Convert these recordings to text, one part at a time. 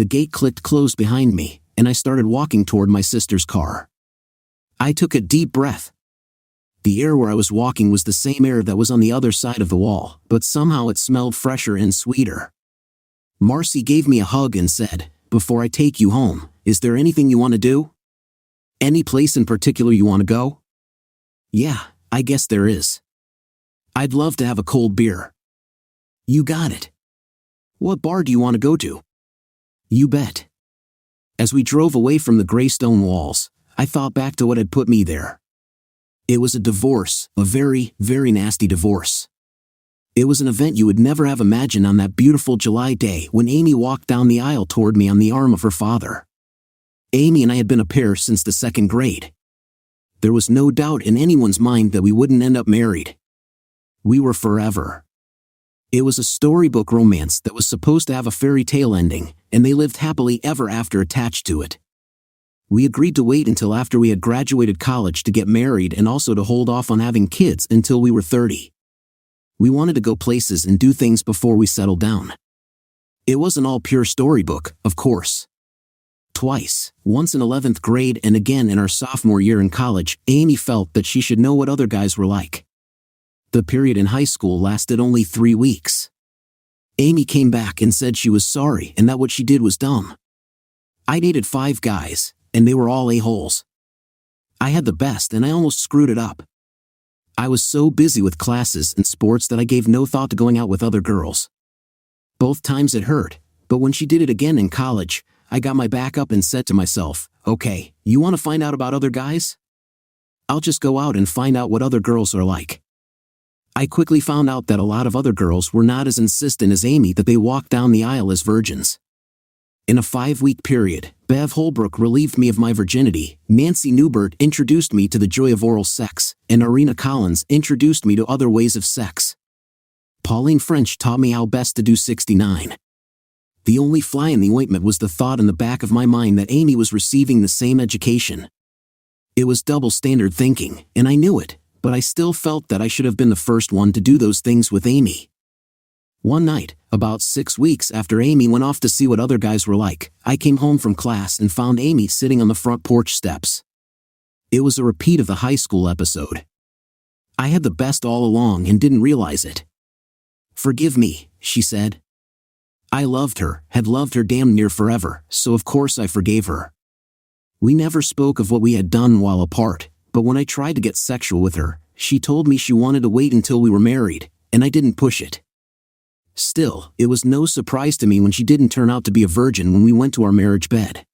The gate clicked closed behind me, and I started walking toward my sister's car. I took a deep breath. The air where I was walking was the same air that was on the other side of the wall, but somehow it smelled fresher and sweeter. Marcy gave me a hug and said, "Before I take you home, is there anything you want to do? Any place in particular you want to go?" "Yeah, I guess there is. I'd love to have a cold beer." "You got it. What bar do you want to go to?" "You bet." As we drove away from the gray stone walls, I thought back to what had put me there. It was a divorce, a very, very nasty divorce. It was an event you would never have imagined on that beautiful July day when Amy walked down the aisle toward me on the arm of her father. Amy and I had been a pair since the 2nd grade. There was no doubt in anyone's mind that we wouldn't end up married. We were forever. It was a storybook romance that was supposed to have a fairy tale ending, and they lived happily ever after attached to it. We agreed to wait until after we had graduated college to get married and also to hold off on having kids until we were 30. We wanted to go places and do things before we settled down. It wasn't all pure storybook, of course. Twice, once in 11th grade and again in our sophomore year in college, Amy felt that she should know what other guys were like. The period in high school lasted only 3 weeks. Amy came back and said she was sorry and that what she did was dumb. I dated 5 guys, and they were all a-holes. I had the best and I almost screwed it up. I was so busy with classes and sports that I gave no thought to going out with other girls. Both times it hurt, but when she did it again in college, I got my back up and said to myself, "Okay, you want to find out about other guys? I'll just go out and find out what other girls are like." I quickly found out that a lot of other girls were not as insistent as Amy that they walked down the aisle as virgins. In a 5-week period, Bev Holbrook relieved me of my virginity, Nancy Newbert introduced me to the joy of oral sex, and Arena Collins introduced me to other ways of sex. Pauline French taught me how best to do 69. The only fly in the ointment was the thought in the back of my mind that Amy was receiving the same education. It was double standard thinking, and I knew it, but I still felt that I should have been the first one to do those things with Amy. One night, about 6 weeks after Amy went off to see what other guys were like, I came home from class and found Amy sitting on the front porch steps. It was a repeat of the high school episode. I had the best all along and didn't realize it. "Forgive me," she said. I loved her, had loved her damn near forever, so of course I forgave her. We never spoke of what we had done while apart, but when I tried to get sexual with her, she told me she wanted to wait until we were married, and I didn't push it. Still, it was no surprise to me when she didn't turn out to be a virgin when we went to our marriage bed.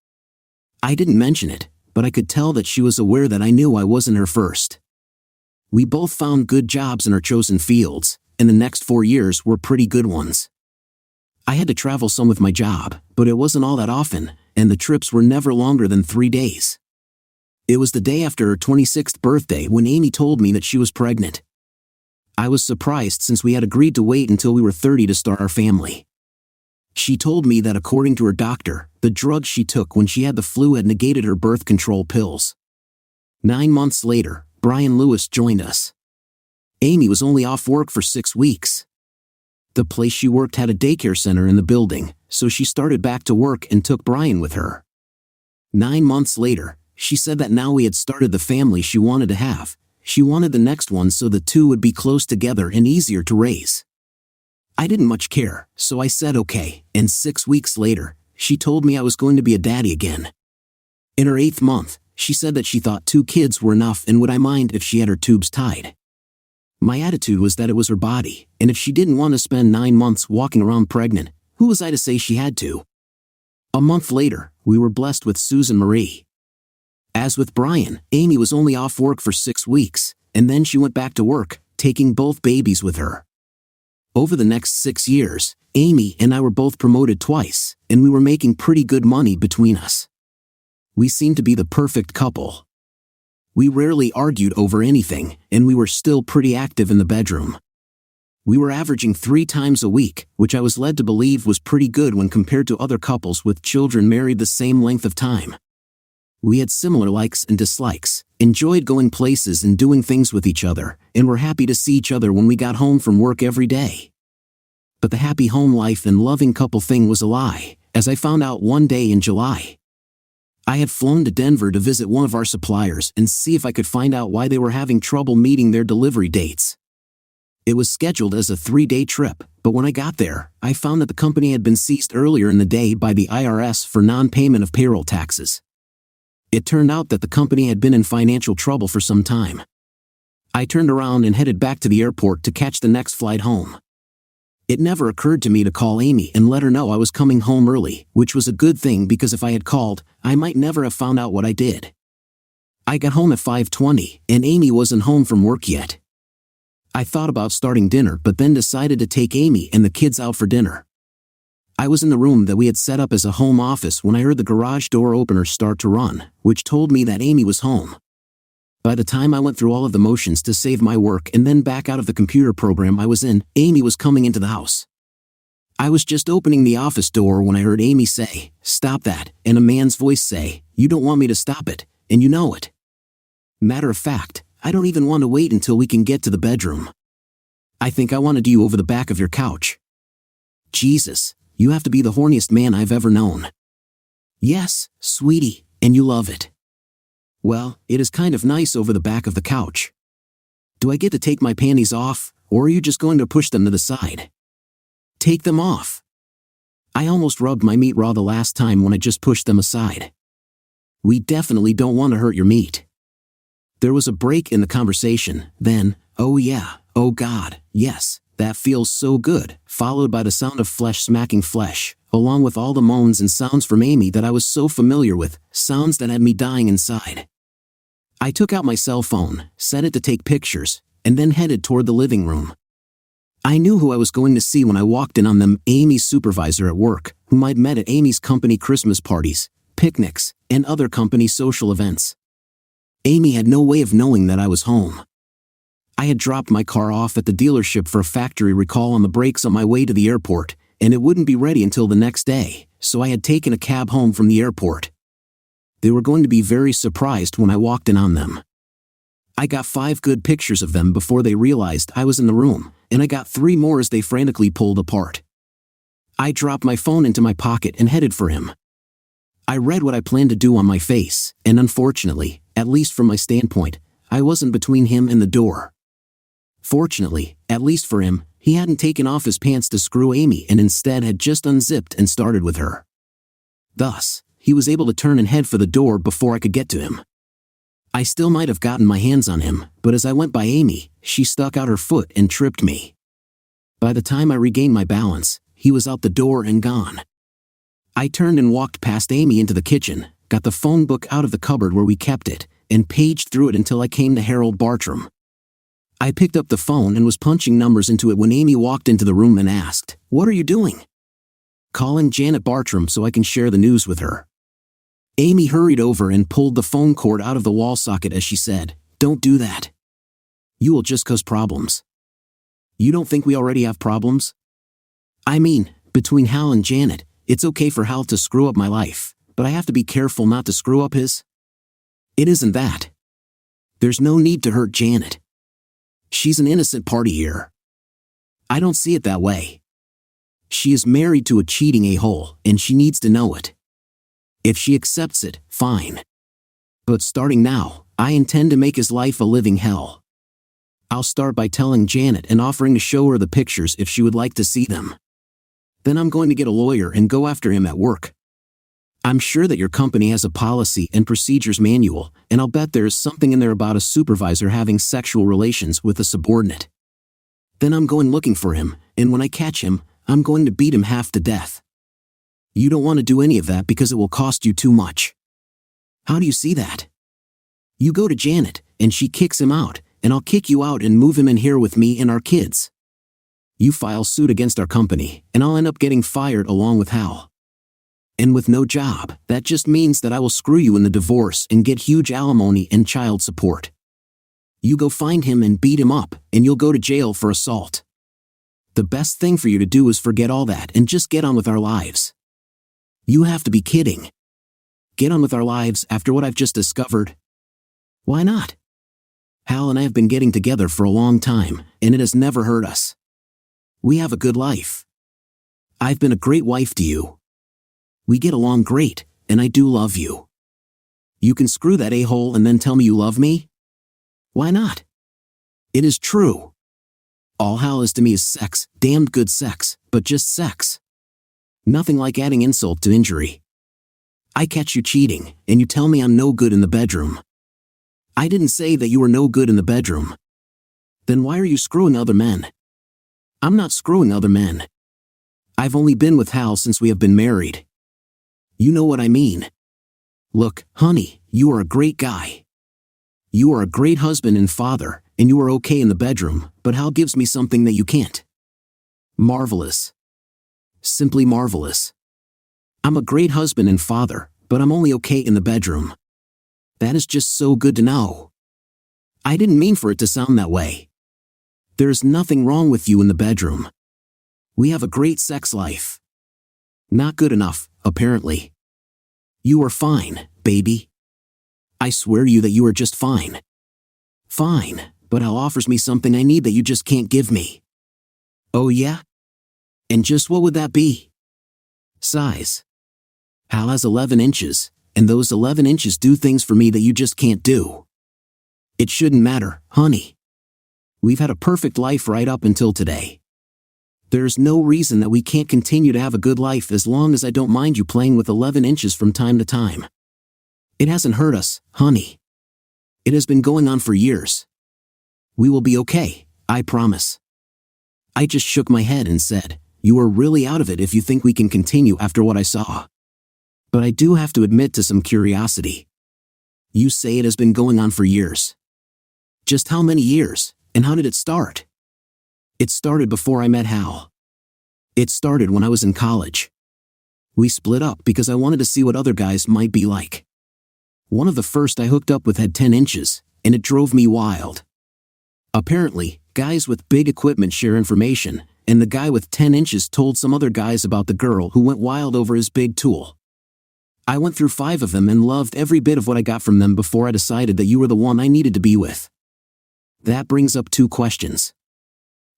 I didn't mention it, but I could tell that she was aware that I knew I wasn't her first. We both found good jobs in our chosen fields, and the next 4 years were pretty good ones. I had to travel some with my job, but it wasn't all that often, and the trips were never longer than 3 days. It was the day after her 26th birthday when Amy told me that she was pregnant. I was surprised since we had agreed to wait until we were 30 to start our family. She told me that according to her doctor, the drugs she took when she had the flu had negated her birth control pills. 9 months later, Brian Lewis joined us. Amy was only off work for 6 weeks. The place she worked had a daycare center in the building, so she started back to work and took Brian with her. 9 months later, she said that now we had started the family she wanted to have, she wanted the next one so the two would be close together and easier to raise. I didn't much care, so I said okay, and 6 weeks later, she told me I was going to be a daddy again. In her 8th month, she said that she thought 2 kids were enough and would I mind if she had her tubes tied. My attitude was that it was her body, and if she didn't want to spend 9 months walking around pregnant, who was I to say she had to? A month later, we were blessed with Susan Marie. As with Brian, Amy was only off work for 6 weeks, and then she went back to work, taking both babies with her. Over the next 6 years, Amy and I were both promoted twice, and we were making pretty good money between us. We seemed to be the perfect couple. We rarely argued over anything, and we were still pretty active in the bedroom. We were averaging 3 times a week, which I was led to believe was pretty good when compared to other couples with children married the same length of time. We had similar likes and dislikes, enjoyed going places and doing things with each other, and were happy to see each other when we got home from work every day. But the happy home life and loving couple thing was a lie, as I found out one day in July. I had flown to Denver to visit one of our suppliers and see if I could find out why they were having trouble meeting their delivery dates. It was scheduled as a 3-day trip, but when I got there, I found that the company had been seized earlier in the day by the IRS for non-payment of payroll taxes. It turned out that the company had been in financial trouble for some time. I turned around and headed back to the airport to catch the next flight home. It never occurred to me to call Amy and let her know I was coming home early, which was a good thing because if I had called, I might never have found out what I did. I got home at 5:20, and Amy wasn't home from work yet. I thought about starting dinner but then decided to take Amy and the kids out for dinner. I was in the room that we had set up as a home office when I heard the garage door opener start to run, which told me that Amy was home. By the time I went through all of the motions to save my work and then back out of the computer program I was in, Amy was coming into the house. I was just opening the office door when I heard Amy say, "Stop that," and a man's voice say, "You don't want me to stop it, and you know it." Matter of fact, I don't even want to wait until we can get to the bedroom. I think I wanted you over the back of your couch. Jesus, you have to be the horniest man I've ever known. Yes, sweetie, and you love it. Well, it is kind of nice over the back of the couch. Do I get to take my panties off, or are you just going to push them to the side? Take them off. I almost rubbed my meat raw the last time when I just pushed them aside. We definitely don't want to hurt your meat. There was a break in the conversation, then, "Oh yeah, oh God, yes, that feels so good," followed by the sound of flesh smacking flesh, along with all the moans and sounds from Amy that I was so familiar with, sounds that had me dying inside. I took out my cell phone, set it to take pictures, and then headed toward the living room. I knew who I was going to see when I walked in on them, Amy's supervisor at work, whom I'd met at Amy's company Christmas parties, picnics, and other company social events. Amy had no way of knowing that I was home. I had dropped my car off at the dealership for a factory recall on the brakes on my way to the airport, and it wouldn't be ready until the next day, so I had taken a cab home from the airport. They were going to be very surprised when I walked in on them. I got 5 good pictures of them before they realized I was in the room, and I got 3 more as they frantically pulled apart. I dropped my phone into my pocket and headed for him. I read what I planned to do on my face, and unfortunately, at least from my standpoint, I wasn't between him and the door. Fortunately, at least for him, he hadn't taken off his pants to screw Amy and instead had just unzipped and started with her. Thus, he was able to turn and head for the door before I could get to him. I still might have gotten my hands on him, but as I went by Amy, she stuck out her foot and tripped me. By the time I regained my balance, he was out the door and gone. I turned and walked past Amy into the kitchen, got the phone book out of the cupboard where we kept it, and paged through it until I came to Harold Bartram. I picked up the phone and was punching numbers into it when Amy walked into the room and asked, "What are you doing?" "Calling Janet Bartram so I can share the news with her." Amy hurried over and pulled the phone cord out of the wall socket as she said, "Don't do that. You will just cause problems." "You don't think we already have problems?" "I mean, between Hal and Janet, it's okay for Hal to screw up my life, but I have to be careful not to screw up his." "It isn't that. There's no need to hurt Janet. She's an innocent party here." "I don't see it that way. She is married to a cheating a-hole, and she needs to know it. If she accepts it, fine. But starting now, I intend to make his life a living hell. I'll start by telling Janet and offering to show her the pictures if she would like to see them. Then I'm going to get a lawyer and go after him at work. I'm sure that your company has a policy and procedures manual, and I'll bet there is something in there about a supervisor having sexual relations with a subordinate. Then I'm going looking for him, and when I catch him, I'm going to beat him half to death. You don't want to do any of that because it will cost you too much. How do you see that? You go to Janet, and she kicks him out, and I'll kick you out and move him in here with me and our kids. You file suit against our company, and I'll end up getting fired along with Hal. And with no job, that just means that I will screw you in the divorce and get huge alimony and child support. You go find him and beat him up, and you'll go to jail for assault. The best thing for you to do is forget all that and just get on with our lives." "You have to be kidding. Get on with our lives after what I've just discovered?" "Why not? Hal and I have been getting together for a long time, and it has never hurt us. We have a good life. I've been a great wife to you. We get along great, and I do love you. You can screw that a-hole and then tell me you love me? Why not? It is true. All Hal is to me is sex, damned good sex, but just sex. Nothing like adding insult to injury. I catch you cheating, and you tell me I'm no good in the bedroom. I didn't say that you were no good in the bedroom. Then why are you screwing other men? I'm not screwing other men. I've only been with Hal since we have been married. You know what I mean. Look, honey, you are a great guy. You are a great husband and father, and you are okay in the bedroom, but Hal gives me something that you can't. Marvelous. Simply marvelous. I'm a great husband and father, but I'm only okay in the bedroom. That is just so good to know. I didn't mean for it to sound that way. There's nothing wrong with you in the bedroom. We have a great sex life. Not good enough, apparently. You are fine, baby. I swear to you that you are just fine. Fine, but Hal offers me something I need that you just can't give me. Oh yeah? And just what would that be? Size. Hal has 11 inches, and those 11 inches do things for me that you just can't do. It shouldn't matter, honey. We've had a perfect life right up until today. There's no reason that we can't continue to have a good life as long as I don't mind you playing with 11 inches from time to time. It hasn't hurt us, honey. It has been going on for years. We will be okay, I promise. I just shook my head and said, you are really out of it if you think we can continue after what I saw. But I do have to admit to some curiosity. You say it has been going on for years. Just how many years, and how did it start? It started before I met Hal. It started when I was in college. We split up because I wanted to see what other guys might be like. One of the first I hooked up with had 10 inches, and it drove me wild. Apparently, guys with big equipment share information, and the guy with 10 inches told some other guys about the girl who went wild over his big tool. I went through 5 of them and loved every bit of what I got from them before I decided that you were the one I needed to be with. That brings up 2 questions.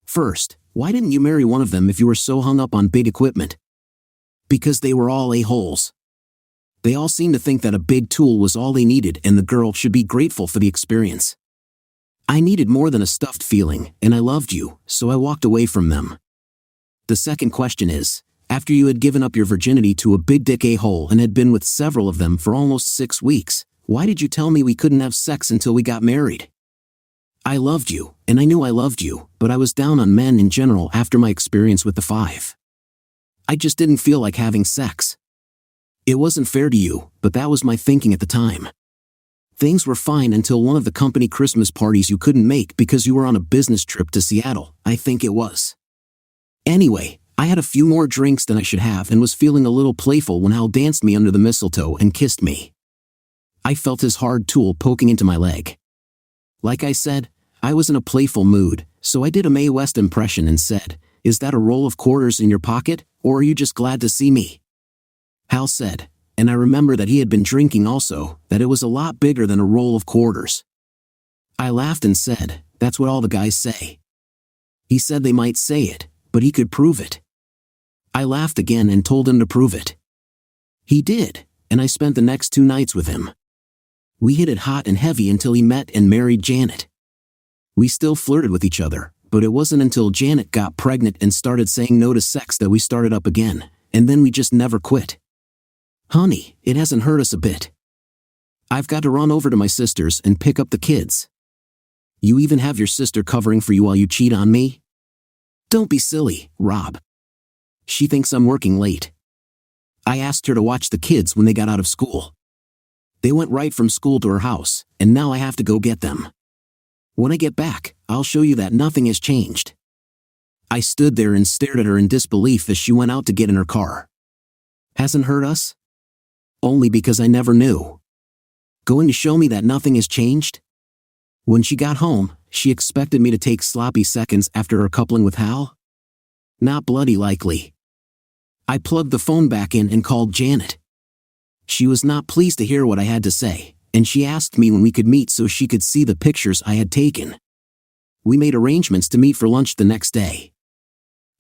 First, why didn't you marry one of them if you were so hung up on big equipment? Because they were all a-holes. They all seemed to think that a big tool was all they needed and the girl should be grateful for the experience. I needed more than a stuffed feeling, and I loved you, so I walked away from them. The second question is, after you had given up your virginity to a big dick a-hole and had been with several of them for almost 6 weeks, why did you tell me we couldn't have sex until we got married? I loved you, and I knew I loved you, but I was down on men in general after my experience with the 5. I just didn't feel like having sex. It wasn't fair to you, but that was my thinking at the time. Things were fine until one of the company Christmas parties you couldn't make because you were on a business trip to Seattle, I think it was. Anyway, I had a few more drinks than I should have and was feeling a little playful when Hal danced me under the mistletoe and kissed me. I felt his hard tool poking into my leg. Like I said, I was in a playful mood, so I did a Mae West impression and said, "Is that a roll of quarters in your pocket, or are you just glad to see me?" Hal said, and I remember that he had been drinking also, that it was a lot bigger than a roll of quarters. I laughed and said, "That's what all the guys say." He said they might say it, but he could prove it. I laughed again and told him to prove it. He did, and I spent the next 2 nights with him. We hit it hot and heavy until he met and married Janet. We still flirted with each other, but it wasn't until Janet got pregnant and started saying no to sex that we started up again, and then we just never quit. Honey, it hasn't hurt us a bit. I've got to run over to my sister's and pick up the kids. You even have your sister covering for you while you cheat on me? Don't be silly, Rob. She thinks I'm working late. I asked her to watch the kids when they got out of school. They went right from school to her house, and now I have to go get them. When I get back, I'll show you that nothing has changed. I stood there and stared at her in disbelief as she went out to get in her car. Hasn't hurt us? Only because I never knew. Going to show me that nothing has changed? When she got home, she expected me to take sloppy seconds after her coupling with Hal? Not bloody likely. I plugged the phone back in and called Janet. She was not pleased to hear what I had to say, and she asked me when we could meet so she could see the pictures I had taken. We made arrangements to meet for lunch the next day.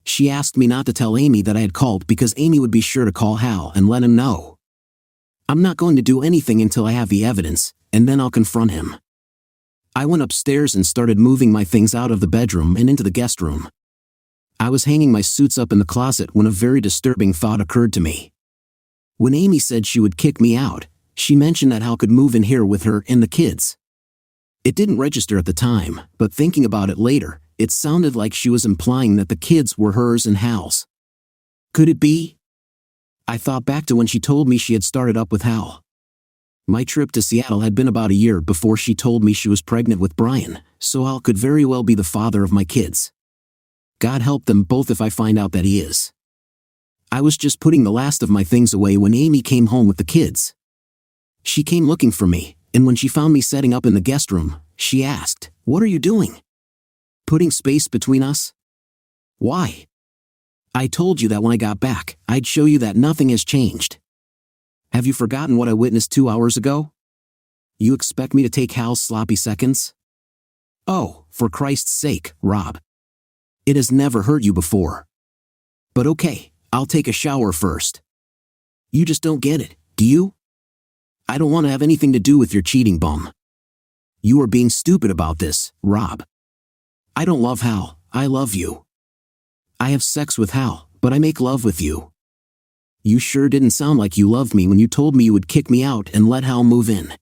She asked me not to tell Amy that I had called because Amy would be sure to call Hal and let him know. I'm not going to do anything until I have the evidence, and then I'll confront him. I went upstairs and started moving my things out of the bedroom and into the guest room. I was hanging my suits up in the closet when a very disturbing thought occurred to me. When Amy said she would kick me out, she mentioned that Hal could move in here with her and the kids. It didn't register at the time, but thinking about it later, it sounded like she was implying that the kids were hers and Hal's. Could it be? I thought back to when she told me she had started up with Hal. My trip to Seattle had been about a year before she told me she was pregnant with Brian, so Hal could very well be the father of my kids. God help them both if I find out that he is. I was just putting the last of my things away when Amy came home with the kids. She came looking for me, and when she found me setting up in the guest room, she asked, "What are you doing? Putting space between us? Why? I told you that when I got back, I'd show you that nothing has changed. Have you forgotten what I witnessed 2 hours ago? You expect me to take Hal's sloppy seconds? Oh, for Christ's sake, Rob. It has never hurt you before. But okay, I'll take a shower first. You just don't get it, do you? I don't want to have anything to do with your cheating bum. You are being stupid about this, Rob. I don't love Hal, I love you. I have sex with Hal, but I make love with you. You sure didn't sound like you loved me when you told me you would kick me out and let Hal move in.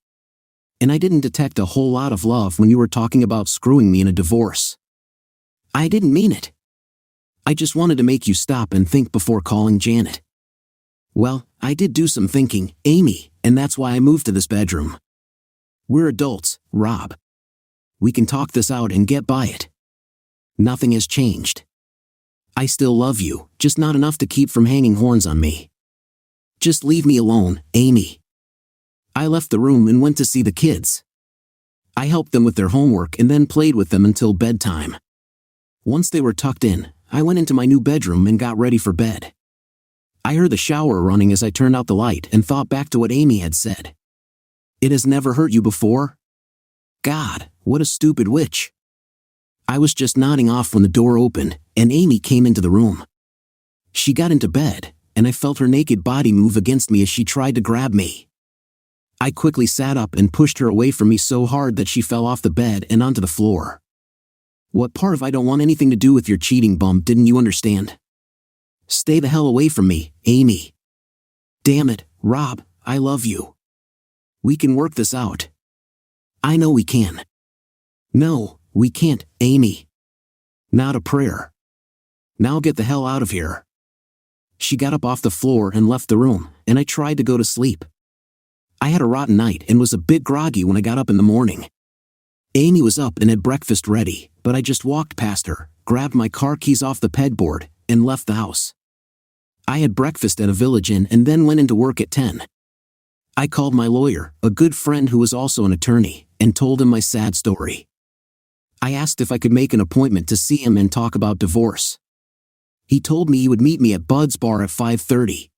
And I didn't detect a whole lot of love when you were talking about screwing me in a divorce. I didn't mean it. I just wanted to make you stop and think before calling Janet. Well, I did do some thinking, Amy, and that's why I moved to this bedroom. We're adults, Rob. We can talk this out and get by it. Nothing has changed. I still love you, just not enough to keep from hanging horns on me. Just leave me alone, Amy. I left the room and went to see the kids. I helped them with their homework and then played with them until bedtime. Once they were tucked in, I went into my new bedroom and got ready for bed. I heard the shower running as I turned out the light and thought back to what Amy had said. It has never hurt you before? God, what a stupid witch. I was just nodding off when the door opened, and Amy came into the room. She got into bed, and I felt her naked body move against me as she tried to grab me. I quickly sat up and pushed her away from me so hard that she fell off the bed and onto the floor. What part of I don't want anything to do with your cheating bum didn't you understand? Stay the hell away from me, Amy. Damn it, Rob, I love you. We can work this out. I know we can. No, we can't, Amy. Not a prayer. Now get the hell out of here. She got up off the floor and left the room, and I tried to go to sleep. I had a rotten night and was a bit groggy when I got up in the morning. Amy was up and had breakfast ready, but I just walked past her, grabbed my car keys off the pedboard, and left the house. I had breakfast at a village inn and then went into work at 10. I called my lawyer, a good friend who was also an attorney, and told him my sad story. I asked if I could make an appointment to see him and talk about divorce. He told me he would meet me at Bud's bar at 5:30.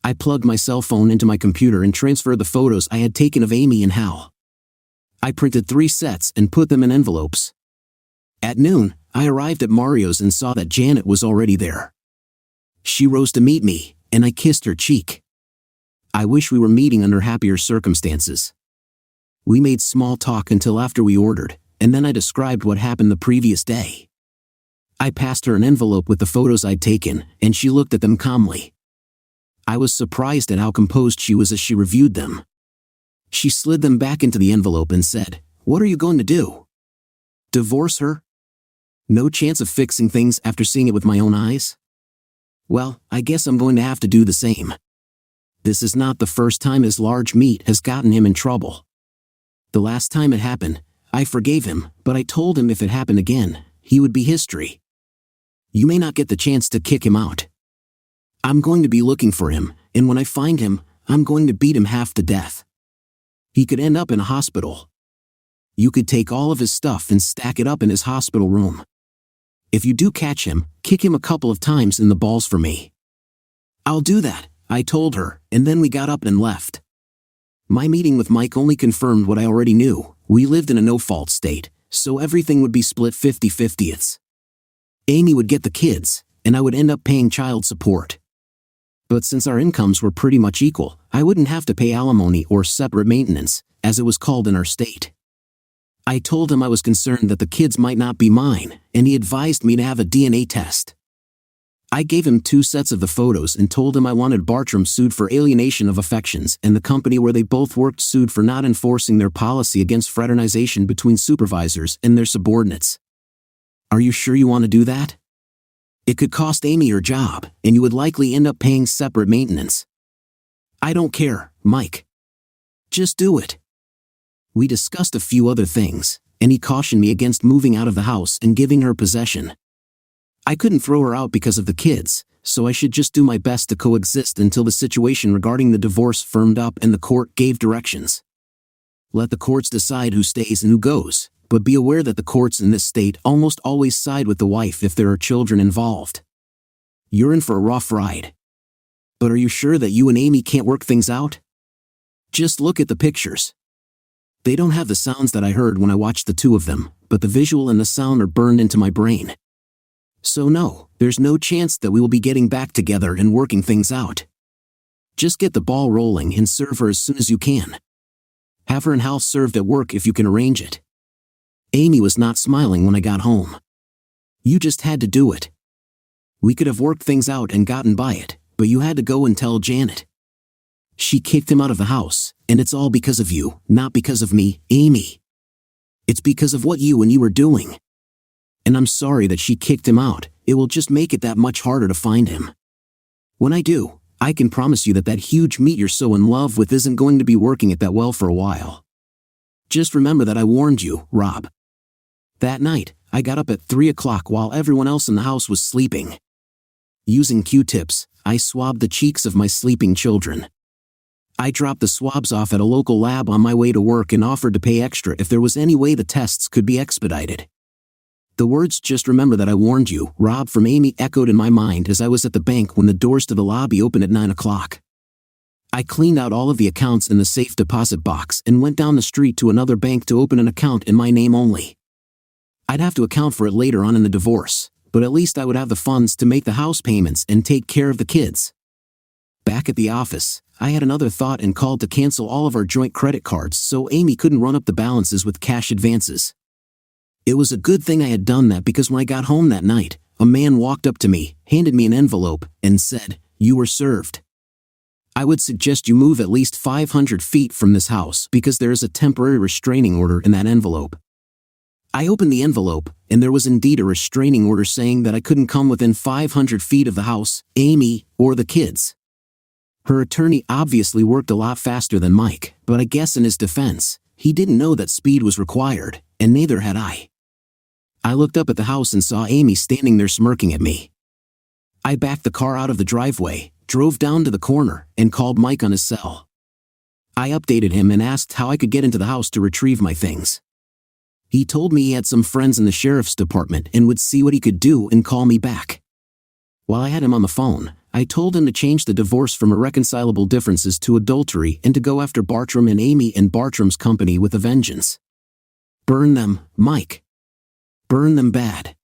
I plugged my cell phone into my computer and transferred the photos I had taken of Amy and Hal. I printed 3 sets and put them in envelopes. At noon, I arrived at Mario's and saw that Janet was already there. She rose to meet me, and I kissed her cheek. I wish we were meeting under happier circumstances. We made small talk until after we ordered, and then I described what happened the previous day. I passed her an envelope with the photos I'd taken, and she looked at them calmly. I was surprised at how composed she was as she reviewed them. She slid them back into the envelope and said, "What are you going to do? Divorce her? No chance of fixing things after seeing it with my own eyes? Well, I guess I'm going to have to do the same. This is not the first time his large meat has gotten him in trouble. The last time it happened, I forgave him, but I told him if it happened again, he would be history. You may not get the chance to kick him out. I'm going to be looking for him, and when I find him, I'm going to beat him half to death. He could end up in a hospital. You could take all of his stuff and stack it up in his hospital room. If you do catch him, kick him a couple of times in the balls for me." "I'll do that," I told her, and then we got up and left. My meeting with Mike only confirmed what I already knew. We lived in a no-fault state, so everything would be split 50-50ths. Amy would get the kids, and I would end up paying child support. But since our incomes were pretty much equal, I wouldn't have to pay alimony or separate maintenance, as it was called in our state. I told him I was concerned that the kids might not be mine, and he advised me to have a DNA test. I gave him 2 sets of the photos and told him I wanted Bartram sued for alienation of affections and the company where they both worked sued for not enforcing their policy against fraternization between supervisors and their subordinates. Are you sure you want to do that? It could cost Amy her job, and you would likely end up paying separate maintenance. I don't care, Mike. Just do it. We discussed a few other things, and he cautioned me against moving out of the house and giving her possession. I couldn't throw her out because of the kids, so I should just do my best to coexist until the situation regarding the divorce firmed up and the court gave directions. Let the courts decide who stays and who goes, but be aware that the courts in this state almost always side with the wife if there are children involved. You're in for a rough ride. But are you sure that you and Amy can't work things out? Just look at the pictures. They don't have the sounds that I heard when I watched the 2 of them, but the visual and the sound are burned into my brain. So no, there's no chance that we will be getting back together and working things out. Just get the ball rolling and serve her as soon as you can. Have her in house served at work if you can arrange it. Amy was not smiling when I got home. You just had to do it. We could have worked things out and gotten by it, but you had to go and tell Janet. She kicked him out of the house, and it's all because of you, not because of me, Amy. It's because of what you were doing. And I'm sorry that she kicked him out. It will just make it that much harder to find him. When I do, I can promise you that huge meat you're so in love with isn't going to be working it that well for a while. Just remember that I warned you, Rob. That night, I got up at 3 o'clock while everyone else in the house was sleeping. Using Q-tips, I swabbed the cheeks of my sleeping children. I dropped the swabs off at a local lab on my way to work and offered to pay extra if there was any way the tests could be expedited. The words "just remember that I warned you, Rob" from Amy echoed in my mind as I was at the bank when the doors to the lobby opened at 9 o'clock. I cleaned out all of the accounts in the safe deposit box and went down the street to another bank to open an account in my name only. I'd have to account for it later on in the divorce, but at least I would have the funds to make the house payments and take care of the kids. Back at the office, I had another thought and called to cancel all of our joint credit cards so Amy couldn't run up the balances with cash advances. It was a good thing I had done that because when I got home that night, a man walked up to me, handed me an envelope, and said, "You were served. I would suggest you move at least 500 feet from this house because there is a temporary restraining order in that envelope." I opened the envelope, and there was indeed a restraining order saying that I couldn't come within 500 feet of the house, Amy, or the kids. Her attorney obviously worked a lot faster than Mike, but I guess in his defense, he didn't know that speed was required, and neither had I. I looked up at the house and saw Amy standing there smirking at me. I backed the car out of the driveway, drove down to the corner, and called Mike on his cell. I updated him and asked how I could get into the house to retrieve my things. He told me he had some friends in the sheriff's department and would see what he could do and call me back. While I had him on the phone, I told him to change the divorce from irreconcilable differences to adultery and to go after Bartram and Amy and Bartram's company with a vengeance. Burn them, Mike. Burn them bad.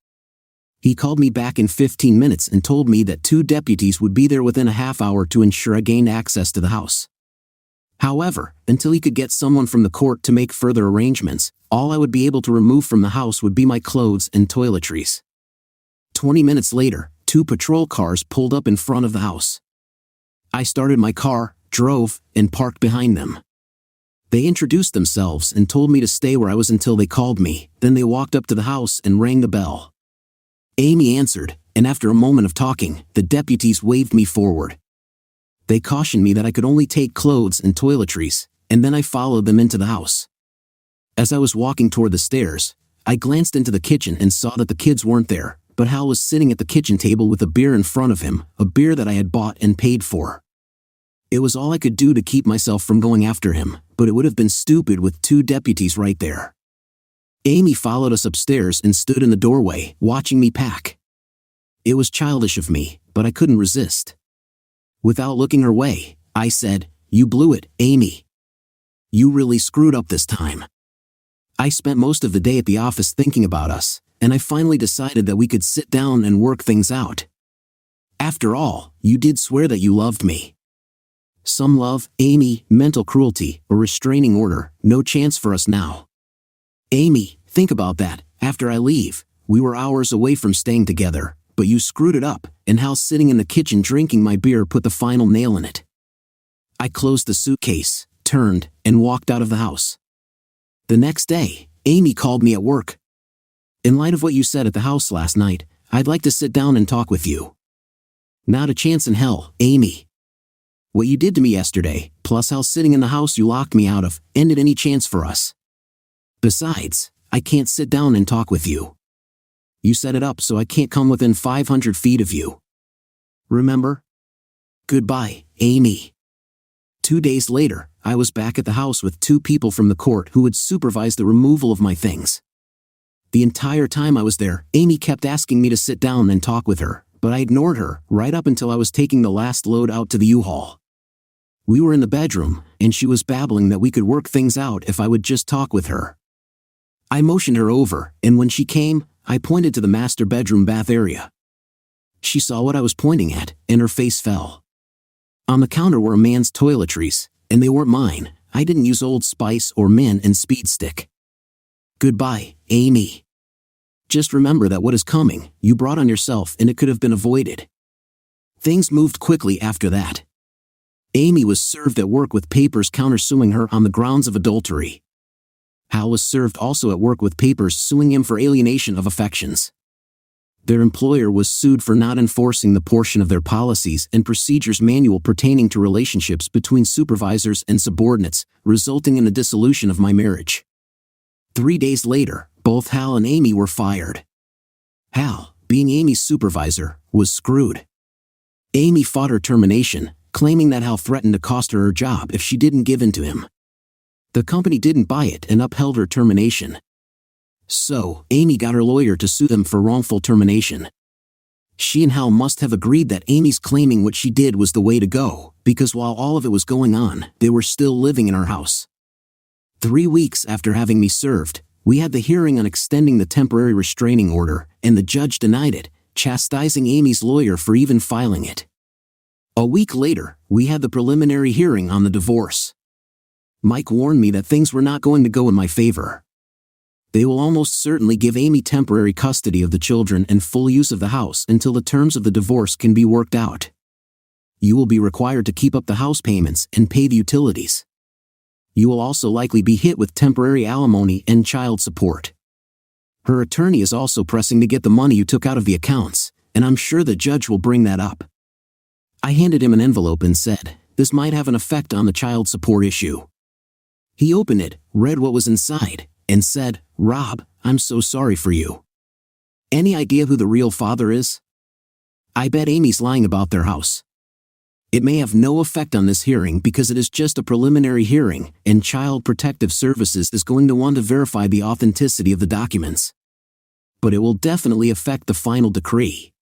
He called me back in 15 minutes and told me that 2 deputies would be there within a half hour to ensure I gained access to the house. However, until he could get someone from the court to make further arrangements, all I would be able to remove from the house would be my clothes and toiletries. 20 minutes later, 2 patrol cars pulled up in front of the house. I started my car, drove, and parked behind them. They introduced themselves and told me to stay where I was until they called me, then they walked up to the house and rang the bell. Amy answered, and after a moment of talking, the deputies waved me forward. They cautioned me that I could only take clothes and toiletries, and then I followed them into the house. As I was walking toward the stairs, I glanced into the kitchen and saw that the kids weren't there, but Hal was sitting at the kitchen table with a beer in front of him, a beer that I had bought and paid for. It was all I could do to keep myself from going after him, but it would have been stupid with 2 deputies right there. Amy followed us upstairs and stood in the doorway, watching me pack. It was childish of me, but I couldn't resist. Without looking her way, I said, "You blew it, Amy. You really screwed up this time." I spent most of the day at the office thinking about us, and I finally decided that we could sit down and work things out. After all, you did swear that you loved me. Some love, Amy, mental cruelty, a restraining order, no chance for us now. Amy, think about that. After I leave, we were hours away from staying together, but you screwed it up, and Hal sitting in the kitchen drinking my beer put the final nail in it. I closed the suitcase, turned, and walked out of the house. The next day, Amy called me at work. In light of what you said at the house last night, I'd like to sit down and talk with you. Not a chance in hell, Amy. What you did to me yesterday, plus Hal sitting in the house you locked me out of, ended any chance for us. Besides, I can't sit down and talk with you. You set it up so I can't come within 500 feet of you. Remember? Goodbye, Amy. 2 days later, I was back at the house with 2 people from the court who would supervise the removal of my things. The entire time I was there, Amy kept asking me to sit down and talk with her, but I ignored her, right up until I was taking the last load out to the U-Haul. We were in the bedroom, and she was babbling that we could work things out if I would just talk with her. I motioned her over, and when she came, I pointed to the master bedroom bath area. She saw what I was pointing at, and her face fell. On the counter were a man's toiletries, and they weren't mine. I didn't use Old Spice or Min and Speed Stick. Goodbye, Amy. Just remember that what is coming, you brought on yourself and it could have been avoided. Things moved quickly after that. Amy was served at work with papers countersuing her on the grounds of adultery. Hal was served also at work with papers suing him for alienation of affections. Their employer was sued for not enforcing the portion of their policies and procedures manual pertaining to relationships between supervisors and subordinates, resulting in the dissolution of my marriage. 3 days later, both Hal and Amy were fired. Hal, being Amy's supervisor, was screwed. Amy fought her termination, claiming that Hal threatened to cost her her job if she didn't give in to him. The company didn't buy it and upheld her termination. So, Amy got her lawyer to sue them for wrongful termination. She and Hal must have agreed that Amy's claiming what she did was the way to go, because while all of it was going on, they were still living in our house. 3 weeks after having me served, we had the hearing on extending the temporary restraining order, and the judge denied it, chastising Amy's lawyer for even filing it. A week later, we had the preliminary hearing on the divorce. Mike warned me that things were not going to go in my favor. They will almost certainly give Amy temporary custody of the children and full use of the house until the terms of the divorce can be worked out. You will be required to keep up the house payments and pay the utilities. You will also likely be hit with temporary alimony and child support. Her attorney is also pressing to get the money you took out of the accounts, and I'm sure the judge will bring that up. I handed him an envelope and said, this might have an effect on the child support issue. He opened it, read what was inside, and said, Rob, I'm so sorry for you. Any idea who the real father is? I bet Amy's lying about their house. It may have no effect on this hearing because it is just a preliminary hearing, and Child Protective Services is going to want to verify the authenticity of the documents. But it will definitely affect the final decree.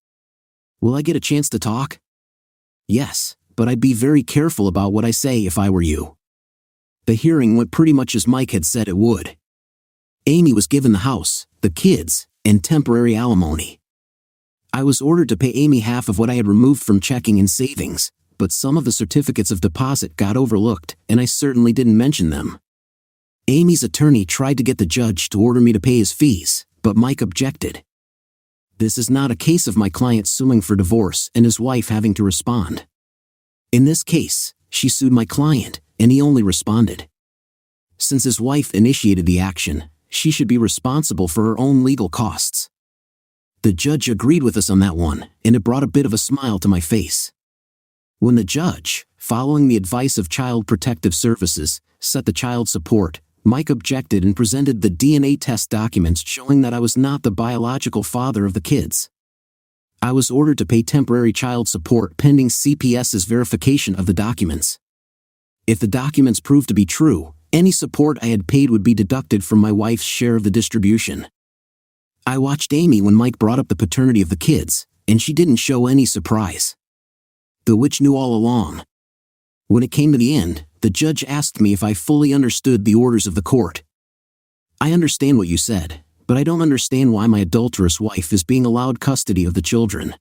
Will I get a chance to talk? Yes, but I'd be very careful about what I say if I were you. The hearing went pretty much as Mike had said it would. Amy was given the house, the kids, and temporary alimony. I was ordered to pay Amy half of what I had removed from checking and savings, but some of the certificates of deposit got overlooked, and I certainly didn't mention them. Amy's attorney tried to get the judge to order me to pay his fees, but Mike objected. This is not a case of my client suing for divorce and his wife having to respond. In this case, she sued my client, and he only responded. Since his wife initiated the action, she should be responsible for her own legal costs. The judge agreed with us on that one, and it brought a bit of a smile to my face. When the judge, following the advice of Child Protective Services, set the child support, Mike objected and presented the DNA test documents showing that I was not the biological father of the kids. I was ordered to pay temporary child support pending CPS's verification of the documents. If the documents proved to be true, any support I had paid would be deducted from my wife's share of the distribution. I watched Amy when Mike brought up the paternity of the kids, and she didn't show any surprise. The witch knew all along. When it came to the end, the judge asked me if I fully understood the orders of the court. I understand what you said, but I don't understand why my adulterous wife is being allowed custody of the children.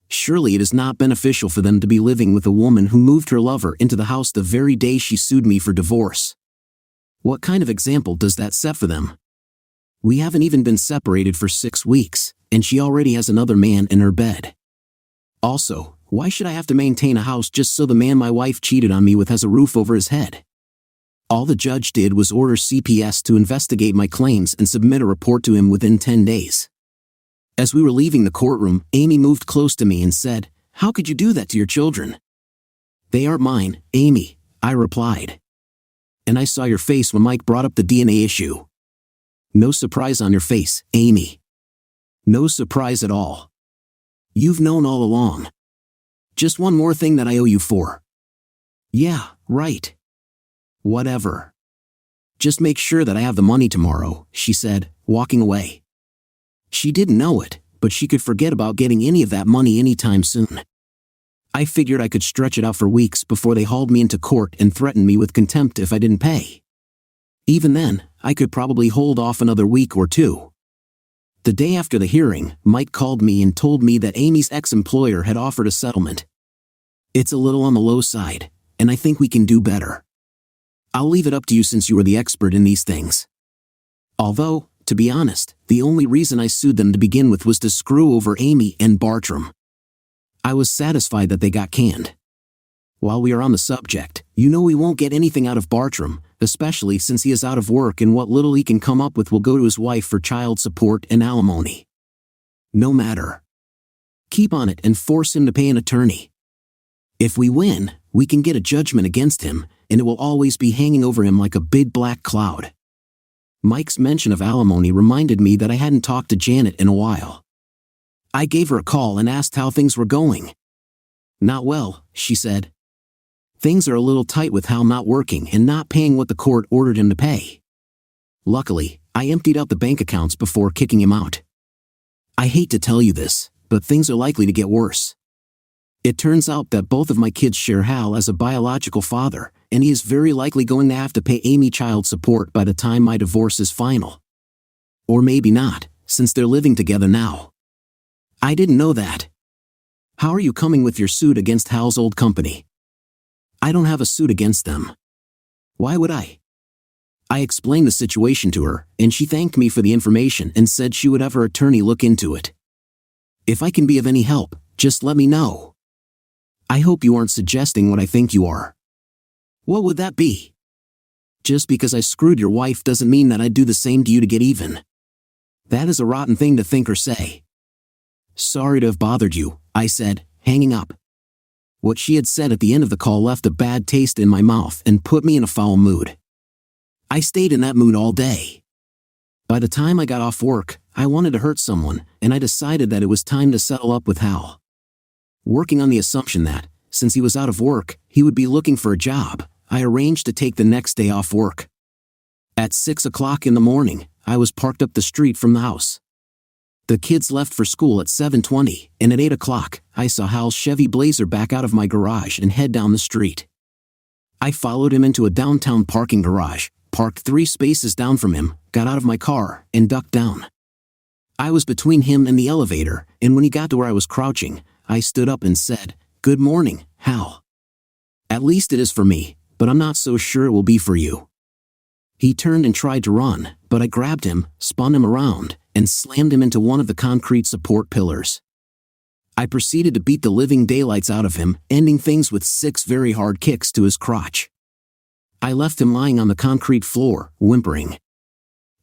Surely it is not beneficial for them to be living with a woman who moved her lover into the house the very day she sued me for divorce. What kind of example does that set for them? We haven't even been separated for 6 weeks, and she already has another man in her bed. Also, why should I have to maintain a house just so the man my wife cheated on me with has a roof over his head? All the judge did was order CPS to investigate my claims and submit a report to him within 10 days. As we were leaving the courtroom, Amy moved close to me and said, "How could you do that to your children?" "They aren't mine, Amy," I replied. "And I saw your face when Mike brought up the DNA issue." "No surprise on your face, Amy." "No surprise at all. You've known all along. Just one more thing that I owe you for." "Yeah, right. Whatever. Just make sure that I have the money tomorrow," she said, walking away. She didn't know it, but she could forget about getting any of that money anytime soon. I figured I could stretch it out for weeks before they hauled me into court and threatened me with contempt if I didn't pay. Even then, I could probably hold off another week or two. The day after the hearing, Mike called me and told me that Amy's ex-employer had offered a settlement. "It's a little on the low side, and I think we can do better. I'll leave it up to you since you are the expert in these things." Although, to be honest, the only reason I sued them to begin with was to screw over Amy and Bartram. I was satisfied that they got canned. While we are on the subject, you know we won't get anything out of Bartram, especially since he is out of work and what little he can come up with will go to his wife for child support and alimony. No matter. Keep on it and force him to pay an attorney. If we win, we can get a judgment against him, and it will always be hanging over him like a big black cloud. Mike's mention of alimony reminded me that I hadn't talked to Janet in a while. I gave her a call and asked how things were going. "Not well," she said. "Things are a little tight with Hal not working and not paying what the court ordered him to pay. Luckily, I emptied out the bank accounts before kicking him out. I hate to tell you this, but things are likely to get worse. It turns out that both of my kids share Hal as a biological father, and he is very likely going to have to pay Amy child support by the time my divorce is final. Or maybe not, since they're living together now. I didn't know that. How are you coming with your suit against Hal's old company?" "I don't have a suit against them. Why would I?" I explained the situation to her, and she thanked me for the information and said she would have her attorney look into it. "If I can be of any help, just let me know." "I hope you aren't suggesting what I think you are." "What would that be?" "Just because I screwed your wife doesn't mean that I'd do the same to you to get even. That is a rotten thing to think or say." "Sorry to have bothered you," I said, hanging up. What she had said at the end of the call left a bad taste in my mouth and put me in a foul mood. I stayed in that mood all day. By the time I got off work, I wanted to hurt someone, and I decided that it was time to settle up with Hal. Working on the assumption that, since he was out of work, he would be looking for a job, I arranged to take the next day off work. At 6 o'clock in the morning, I was parked up the street from the house. The kids left for school at 7:20, and at 8 o'clock, I saw Hal's Chevy Blazer back out of my garage and head down the street. I followed him into a downtown parking garage, parked 3 spaces down from him, got out of my car, and ducked down. I was between him and the elevator, and when he got to where I was crouching, I stood up and said, "Good morning, Hal. At least it is for me, but I'm not so sure it will be for you." He turned and tried to run, but I grabbed him, spun him around, and slammed him into one of the concrete support pillars. I proceeded to beat the living daylights out of him, ending things with 6 very hard kicks to his crotch. I left him lying on the concrete floor, whimpering.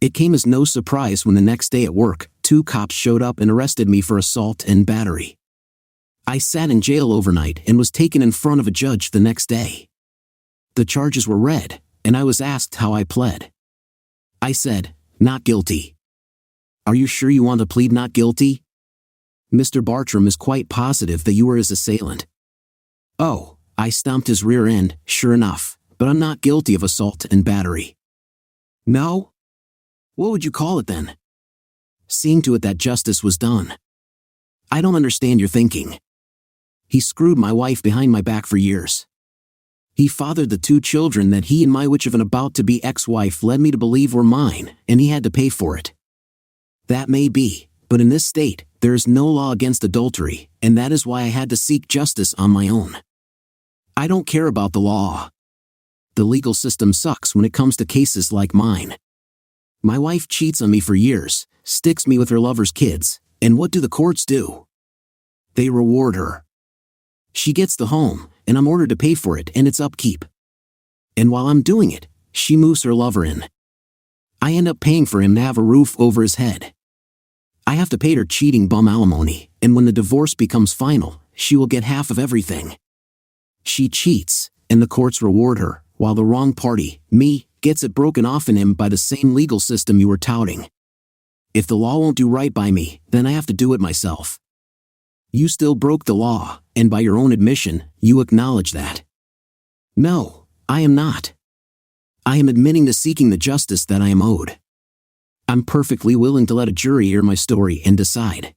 It came as no surprise when the next day at work, 2 cops showed up and arrested me for assault and battery. I sat in jail overnight and was taken in front of a judge the next day. The charges were read, and I was asked how I pled. I said, "Not guilty." "Are you sure you want to plead not guilty?" "Mr. Bartram is quite positive that you were his assailant." "Oh," I stomped his rear end, "sure enough, but I'm not guilty of assault and battery." "No? What would you call it then?" "Seeing to it that justice was done." "I don't understand your thinking." "He screwed my wife behind my back for years. He fathered the 2 children that he and my witch of an about-to-be ex-wife led me to believe were mine, and he had to pay for it." "That may be, but in this state, There is no law against adultery, and that is why I had to seek justice on my own. I don't care about the law. The legal system sucks when it comes to cases like mine. My wife cheats on me for years, sticks me with her lover's kids, and what do the courts do? They reward her. She gets the home, and I'm ordered to pay for it and its upkeep. And while I'm doing it, she moves her lover in. I end up paying for him to have a roof over his head. I have to pay her cheating bum alimony, and when the divorce becomes final, she will get half of everything. She cheats, and the courts reward her, while the wrong party, me, gets it broken off in him by the same legal system you were touting. If the law won't do right by me, then I have to do it myself. You still broke the law, and by your own admission, you acknowledge that. No, I am not. I am admitting to seeking the justice that I am owed. I'm perfectly willing to let a jury hear my story and decide.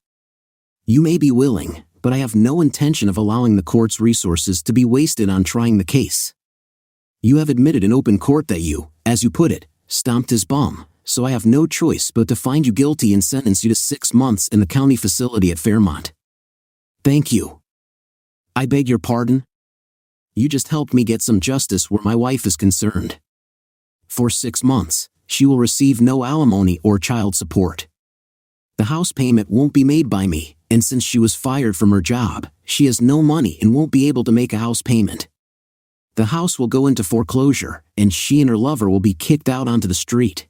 You may be willing, but I have no intention of allowing the court's resources to be wasted on trying the case. You have admitted in open court that you, as you put it, stomped his bum, so I have no choice but to find you guilty and sentence you to 6 months in the county facility at Fairmont. Thank you. I beg your pardon? You just helped me get some justice where my wife is concerned. For 6 months, she will receive no alimony or child support. The house payment won't be made by me, and since she was fired from her job, she has no money and won't be able to make a house payment. The house will go into foreclosure, and she and her lover will be kicked out onto the street.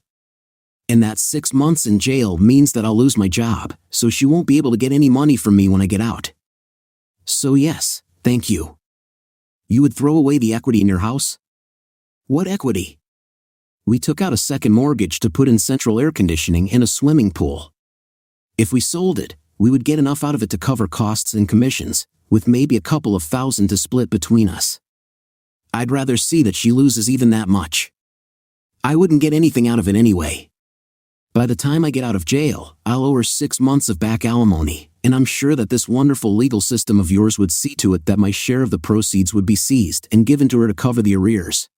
And that 6 months in jail means that I'll lose my job, so she won't be able to get any money from me when I get out. So yes, thank you. You would throw away the equity in your house? What equity? We took out a second mortgage to put in central air conditioning and a swimming pool. If we sold it, we would get enough out of it to cover costs and commissions, with maybe a couple of thousand to split between us. I'd rather see that she loses even that much. I wouldn't get anything out of it anyway. By the time I get out of jail, I'll owe her 6 months of back alimony, and I'm sure that this wonderful legal system of yours would see to it that my share of the proceeds would be seized and given to her to cover the arrears.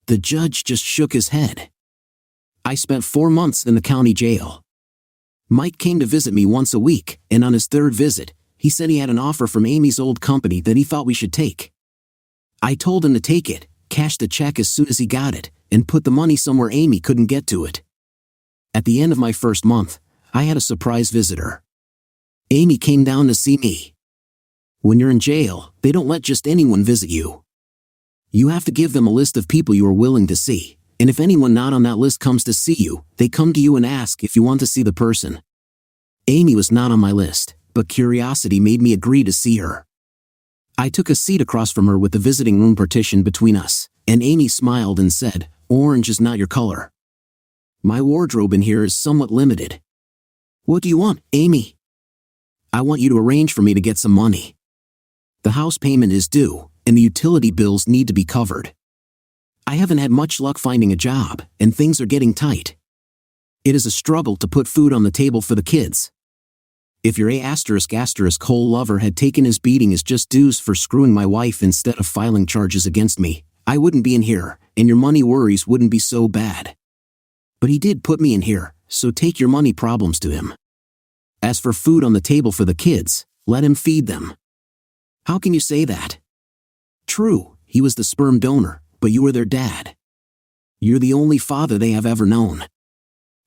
The judge just shook his head. I spent 4 months in the county jail. Mike came to visit me once a week, and on his 3rd visit, he said he had an offer from Amy's old company that he thought we should take. I told him to take it, cash the check as soon as he got it, and put the money somewhere Amy couldn't get to it. At the end of my 1st month, I had a surprise visitor. Amy came down to see me. When you're in jail, they don't let just anyone visit you. You have to give them a list of people you are willing to see, and if anyone not on that list comes to see you, they come to you and ask if you want to see the person. Amy was not on my list, but curiosity made me agree to see her. I took a seat across from her with the visiting room partition between us, and Amy smiled and said, "Orange is not your color. My wardrobe in here is somewhat limited." "What do you want, Amy?" "I want you to arrange for me to get some money. The house payment is due, and the utility bills need to be covered. I haven't had much luck finding a job, and things are getting tight. It is a struggle to put food on the table for the kids. If your A****Cole lover had taken his beating as just dues for screwing my wife instead of filing charges against me, I wouldn't be in here, and your money worries wouldn't be so bad. But he did put me in here, so take your money problems to him. As for food on the table for the kids, let him feed them." "How can you say that?" "True, he was the sperm donor, but you were their dad. You're the only father they have ever known.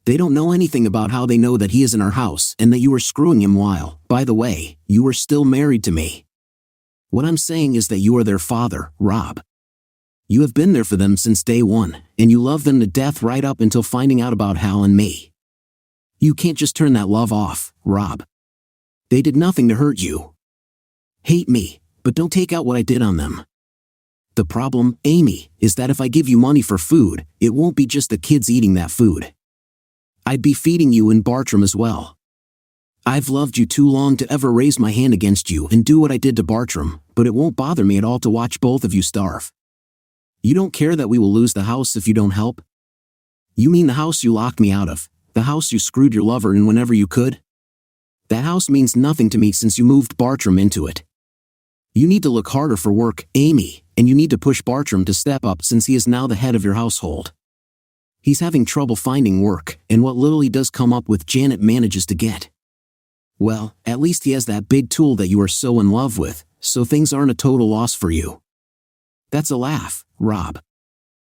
They don't know anything about how they know that he is in our house and that you were screwing him while, by the way, you were still married to me. What I'm saying is that you are their father, Rob. You have been there for them since day one, and you love them to death right up until finding out about Hal and me. You can't just turn that love off, Rob. They did nothing to hurt you. Hate me, but don't take out what I did on them. The problem, Amy, is that if I give you money for food, it won't be just the kids eating that food. I'd be feeding you and Bartram as well. I've loved you too long to ever raise my hand against you and do what I did to Bartram, but it won't bother me at all to watch both of you starve. You don't care that we will lose the house if you don't help? You mean the house you locked me out of, the house you screwed your lover in whenever you could? That house means nothing to me since you moved Bartram into it. You need to look harder for work, Amy, and you need to push Bartram to step up since he is now the head of your household. He's having trouble finding work, and what little he does come up with Janet manages to get. Well, at least he has that big tool that you are so in love with, so things aren't a total loss for you. That's a laugh, Rob.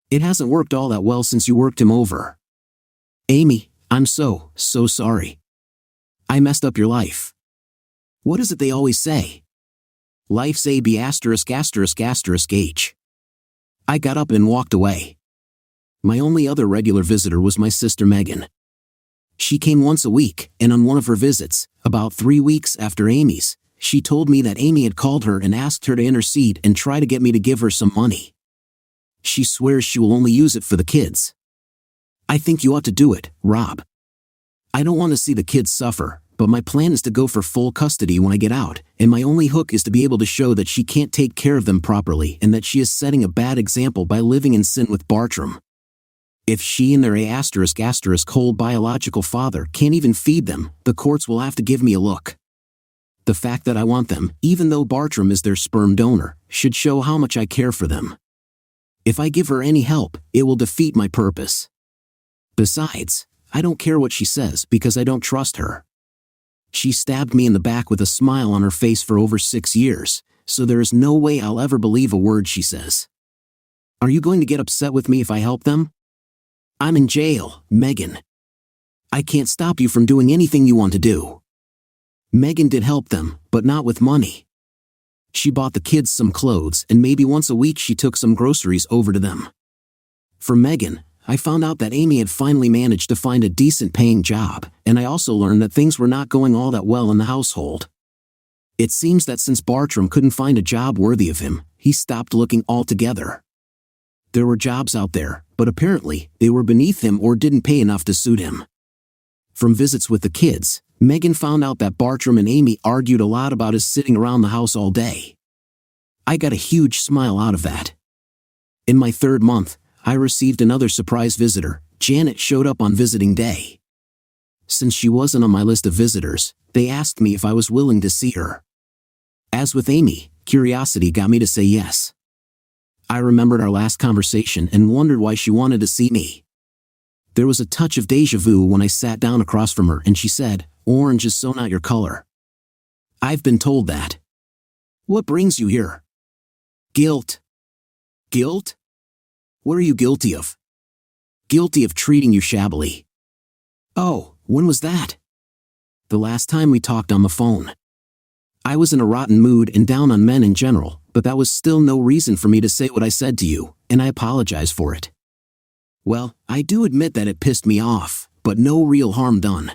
It hasn't worked all that well since you worked him over. Amy, I'm so sorry. I messed up your life. What is it they always say? Life's a B asterisk asterisk asterisk H. I got up and walked away. My only other regular visitor was my sister Megan. She came once a week, and on one of her visits, about 3 weeks after Amy's, she told me that Amy had called her and asked her to intercede and try to get me to give her some money. She swears she will only use it for the kids. I think you ought to do it, Rob. I don't want to see the kids suffer, but my plan is to go for full custody when I get out, and my only hook is to be able to show that she can't take care of them properly and that she is setting a bad example by living in sin with Bartram. If she and their whole biological father can't even feed them, the courts will have to give me a look. The fact that I want them, even though Bartram is their sperm donor, should show how much I care for them. If I give her any help, it will defeat my purpose. Besides, I don't care what she says because I don't trust her. She stabbed me in the back with a smile on her face for over 6 years, so there is no way I'll ever believe a word she says. Are you going to get upset with me if I help them? I'm in jail, Megan. I can't stop you from doing anything you want to do. Megan did help them, but not with money. She bought the kids some clothes and maybe once a week she took some groceries over to them. For Megan, I found out that Amy had finally managed to find a decent paying job, and I also learned that things were not going all that well in the household. It seems that since Bartram couldn't find a job worthy of him, he stopped looking altogether. There were jobs out there, but apparently, they were beneath him or didn't pay enough to suit him. From visits with the kids, Megan found out that Bartram and Amy argued a lot about his sitting around the house all day. I got a huge smile out of that. In my 3rd month, I received another surprise visitor. Janet showed up on visiting day. Since she wasn't on my list of visitors, they asked me if I was willing to see her. As with Amy, curiosity got me to say yes. I remembered our last conversation and wondered why she wanted to see me. There was a touch of déjà vu when I sat down across from her and she said, "Orange is so not your color." I've been told that. What brings you here? Guilt. Guilt? What are you guilty of? Guilty of treating you shabbily. Oh, when was that? The last time we talked on the phone. I was in a rotten mood and down on men in general, but that was still no reason for me to say what I said to you, and I apologize for it. Well, I do admit that it pissed me off, but no real harm done.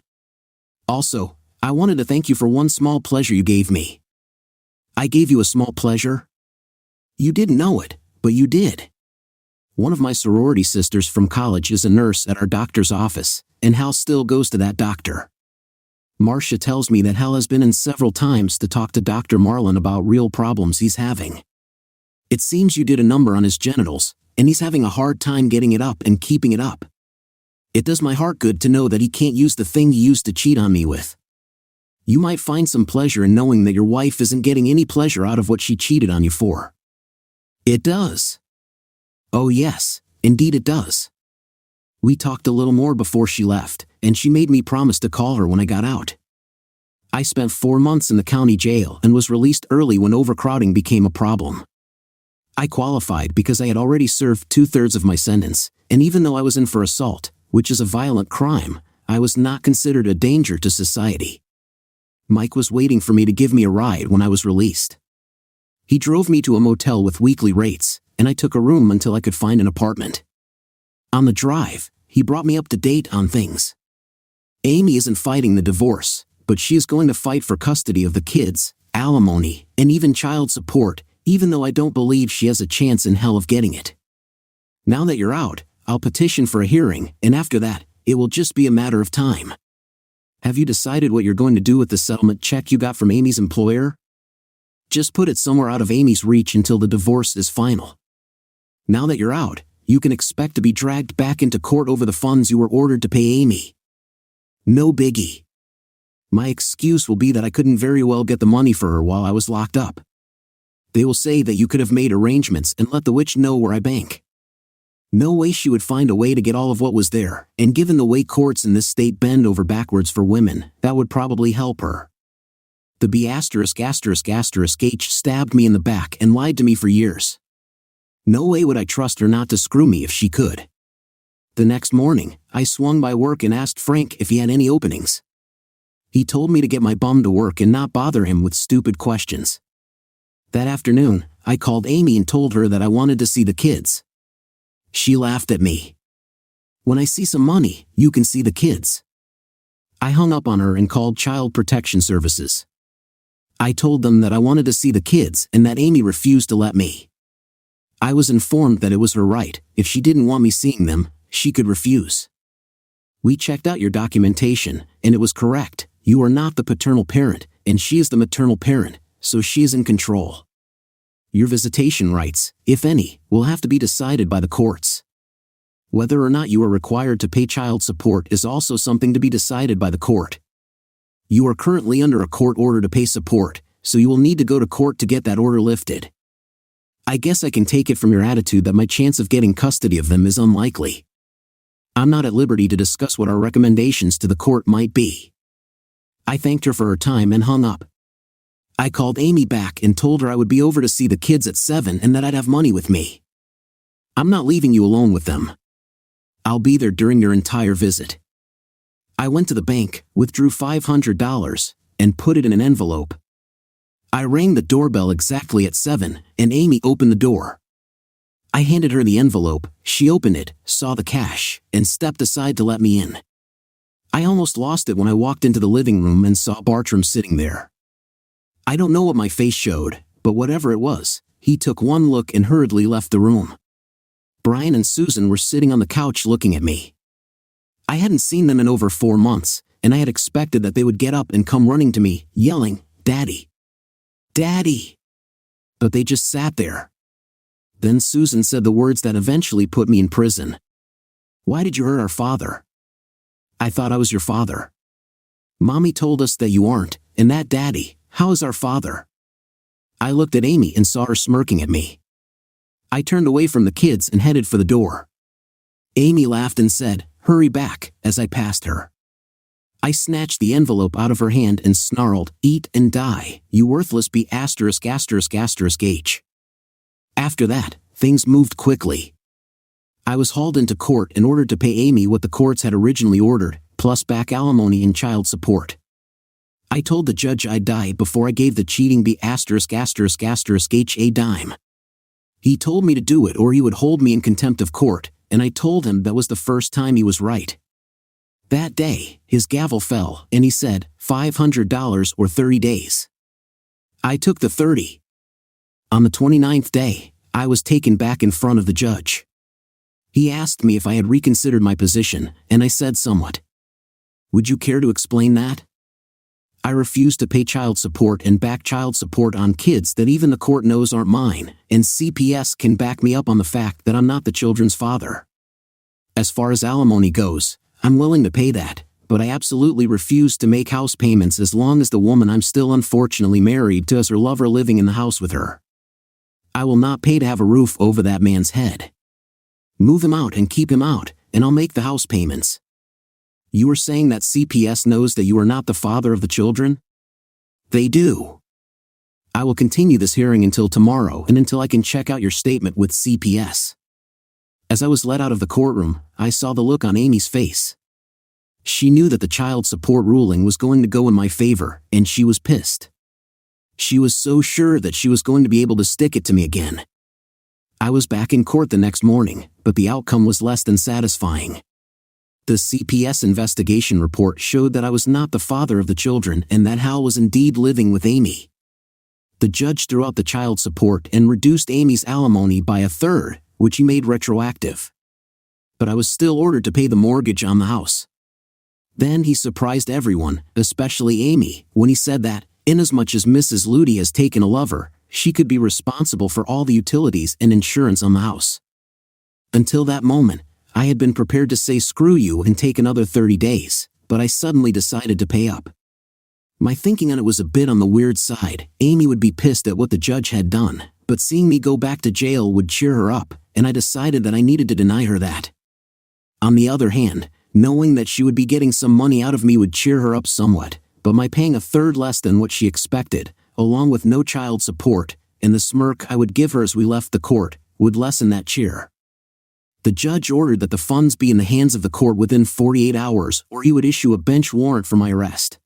Also, I wanted to thank you for one small pleasure you gave me. I gave you a small pleasure? You didn't know it, but you did. One of my sorority sisters from college is a nurse at our doctor's office, and Hal still goes to that doctor. Marcia tells me that Hal has been in several times to talk to Dr. Marlin about real problems he's having. It seems you did a number on his genitals, and he's having a hard time getting it up and keeping it up. It does my heart good to know that he can't use the thing he used to cheat on me with. You might find some pleasure in knowing that your wife isn't getting any pleasure out of what she cheated on you for. It does. Oh yes, indeed it does. We talked a little more before she left, and she made me promise to call her when I got out. I spent 4 months in the county jail and was released early when overcrowding became a problem. I qualified because I had already served 2/3 of my sentence, and even though I was in for assault, which is a violent crime, I was not considered a danger to society. Mike was waiting for me to give me a ride when I was released. He drove me to a motel with weekly rates, and I took a room until I could find an apartment. On the drive, he brought me up to date on things. Amy isn't fighting the divorce, but she is going to fight for custody of the kids, alimony, and even child support, even though I don't believe she has a chance in hell of getting it. Now that you're out, I'll petition for a hearing, and after that, it will just be a matter of time. Have you decided what you're going to do with the settlement check you got from Amy's employer? Just put it somewhere out of Amy's reach until the divorce is final. Now that you're out, you can expect to be dragged back into court over the funds you were ordered to pay Amy. No biggie. My excuse will be that I couldn't very well get the money for her while I was locked up. They will say that you could have made arrangements and let the witch know where I bank. No way she would find a way to get all of what was there, and given the way courts in this state bend over backwards for women, that would probably help her. The B***H stabbed me in the back and lied to me for years. No way would I trust her not to screw me if she could. The next morning, I swung by work and asked Frank if he had any openings. He told me to get my bum to work and not bother him with stupid questions. That afternoon, I called Amy and told her that I wanted to see the kids. She laughed at me. When I see some money, you can see the kids. I hung up on her and called Child Protection Services. I told them that I wanted to see the kids and that Amy refused to let me. I was informed that it was her right. If she didn't want me seeing them, she could refuse. We checked out your documentation, and it was correct. You are not the paternal parent, and she is the maternal parent, so she is in control. Your visitation rights, if any, will have to be decided by the courts. Whether or not you are required to pay child support is also something to be decided by the court. You are currently under a court order to pay support, so you will need to go to court to get that order lifted. I guess I can take it from your attitude that my chance of getting custody of them is unlikely. I'm not at liberty to discuss what our recommendations to the court might be. I thanked her for her time and hung up. I called Amy back and told her I would be over to see the kids at 7 and that I'd have money with me. I'm not leaving you alone with them. I'll be there during your entire visit. I went to the bank, withdrew $500, and put it in an envelope. I rang the doorbell exactly at 7, and Amy opened the door. I handed her the envelope, she opened it, saw the cash, and stepped aside to let me in. I almost lost it when I walked into the living room and saw Bartram sitting there. I don't know what my face showed, but whatever it was, he took one look and hurriedly left the room. Brian and Susan were sitting on the couch looking at me. I hadn't seen them in over 4 months, and I had expected that they would get up and come running to me, yelling, "Daddy! Daddy!" But they just sat there. Then Susan said the words that eventually put me in prison. "Why did you hurt our father?" "I thought I was your father." "Mommy told us that you aren't, and that Daddy, how is our father?" I looked at Amy and saw her smirking at me. I turned away from the kids and headed for the door. Amy laughed and said, "Hurry back," as I passed her. I snatched the envelope out of her hand and snarled, "Eat and die, you worthless B***H. After that, things moved quickly. I was hauled into court and ordered to pay Amy what the courts had originally ordered, plus back alimony and child support. I told the judge I'd die before I gave the cheating B***H a dime. He told me to do it or he would hold me in contempt of court, and I told him that was the first time he was right. That day, his gavel fell, and he said, $500 or 30 days. I took the 30. On the 29th day, I was taken back in front of the judge. He asked me if I had reconsidered my position, and I said somewhat. "Would you care to explain that?" I refuse to pay child support and back child support on kids that even the court knows aren't mine, and CPS can back me up on the fact that I'm not the children's father. As far as alimony goes, I'm willing to pay that, but I absolutely refuse to make house payments as long as the woman I'm still unfortunately married to has her lover living in the house with her. I will not pay to have a roof over that man's head. Move him out and keep him out, and I'll make the house payments. You are saying that CPS knows that you are not the father of the children? They do. I will continue this hearing until tomorrow and until I can check out your statement with CPS. As I was let out of the courtroom, I saw the look on Amy's face. She knew that the child support ruling was going to go in my favor, and she was pissed. She was so sure that she was going to be able to stick it to me again. I was back in court the next morning, but the outcome was less than satisfying. The CPS investigation report showed that I was not the father of the children and that Hal was indeed living with Amy. The judge threw out the child support and reduced Amy's alimony by a third, which he made retroactive. But I was still ordered to pay the mortgage on the house. Then he surprised everyone, especially Amy, when he said that, inasmuch as Mrs. Ludi has taken a lover, she could be responsible for all the utilities and insurance on the house. Until that moment, I had been prepared to say screw you and take another 30 days, but I suddenly decided to pay up. My thinking on it was a bit on the weird side. Amy would be pissed at what the judge had done, but seeing me go back to jail would cheer her up, and I decided that I needed to deny her that. On the other hand, knowing that she would be getting some money out of me would cheer her up somewhat, but my paying a third less than what she expected, along with no child support, and the smirk I would give her as we left the court, would lessen that cheer. The judge ordered that the funds be in the hands of the court within 48 hours, or he would issue a bench warrant for my arrest.